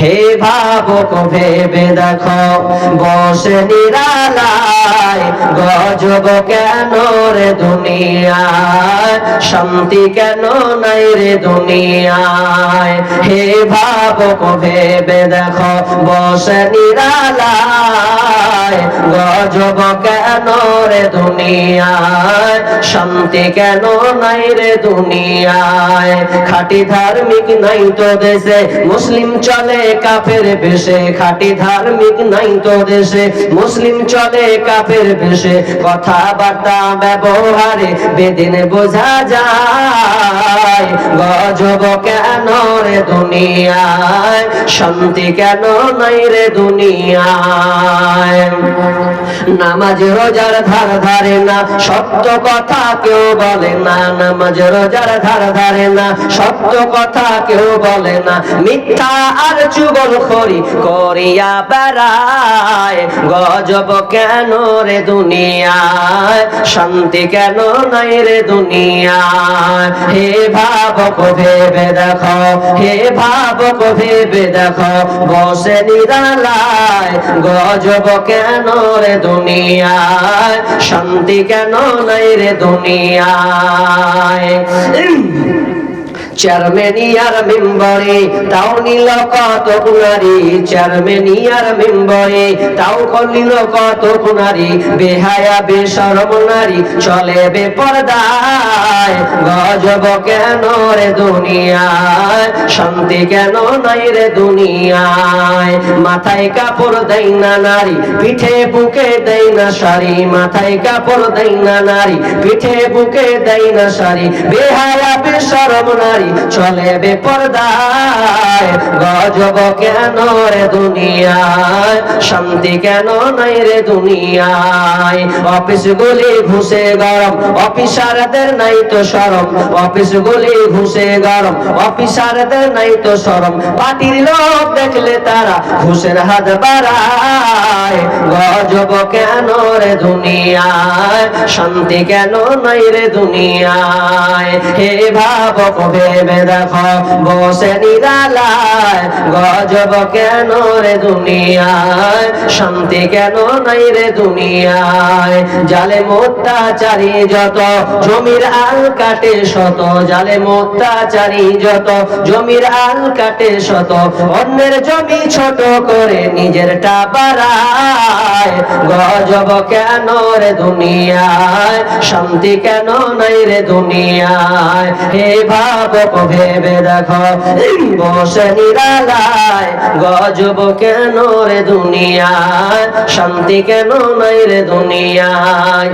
হে ভাবুক ভেবে দেখো বসে নিরালায় গজব কেন রে দুনিয়ায়, শান্তি কেন নাই রে দুনিয়ায়। হে ভাবুক ভেবে দেখো বসে নিরালায় গজব কেন রে দুনিয়ায়, শান্তি কেন নাই রে দুনিয়ায়। খাঁটি ধার্মিক নাই তো দেশে মুসলিম চলে কাফের বেশে, খাঁটি ধার্মিক নাই তো দেশে মুসলিম চলে কাফের বেশে। কথাবার্তা ব্যবহারে বেদিন বোঝা যায় গজব কেন রে দুনিয়ায়, শান্তি কেন নাই রে দুনিয়ায়। নামাজ রোজার ধার ধারে না সত্য কথা কেউ বলে না, নামাজ রোজার ধার ধারে না সত্য কথা কেউ বলে না। মিথ্যা আর চুগলখড়ি করিয়া বেড়ায় গজব কেন রে দুনিয়ায়, শান্তি কেন নাই রে দুনিয়ায়। হে ভাবুক ভেবে দেখো, হে ভাবুক ভেবে দেখো বসে নিরালায় গজব কেন রে দুনিয়ায়, শান্তি কেন নাই রে দুনিয়ায়। চেয়ারম্যানিয়ার মেম্বরে তাও নিল কত নারী, চেয়ারম্যানিয়ার মেম্বরে তাও নিল কত নারী। বেহায়া বেশরম নারী চলে বেপরদায় গজব কেন রে দুনিয়ায়, শান্তি কেন নাই রে দুনিয়ায়। মাথায় কাপড় দেয় না নারী পিঠে বুকে দেয় না শাড়ি, মাথায় কাপড় দেয় না নারী পিঠে বুকে দেয় না শাড়ি। বেহায়া বেশরম নারী চলে বেপরদায় গজব কেন রে দুনিয়ায়, শান্তি কেন নাই রে দুনিয়ায়। অফিস গুলি ঘুষে গরম অফিসারদের নাই তো শরম, অফিস গুলি ঘুষে গরম অফিসারদের নাই তো শরম। পার্টির লোক দেখলে তারা ঘুষের হাত বাড়ায় গজব কেন রে দুনিয়ায়, শান্তি কেন নাই রে দুনিয়ায়। হে ভাবুক ভেবে দেখো বসে নিরালায় গজব কেন রে দুনিয়ায়, শান্তি কেন নাই রে দুনিয়ায়। জালেম অত্যাচারী যত জমির আল কাটে শত, জালেম অত্যাচারী যত জমির আল কাটে শত। অন্যের জমি ছোট করে নিজেরটা বাড়ায় গজব কেন রে দুনিয়ায়, শান্তি কেন নাই রে দুনিয়ায়। হে ভাবুক ভেবে দেখো বসে নিরালায় গজব কেন রে দুনিয়ায়, শান্তি কেন নাই রে দুনিয়ায়।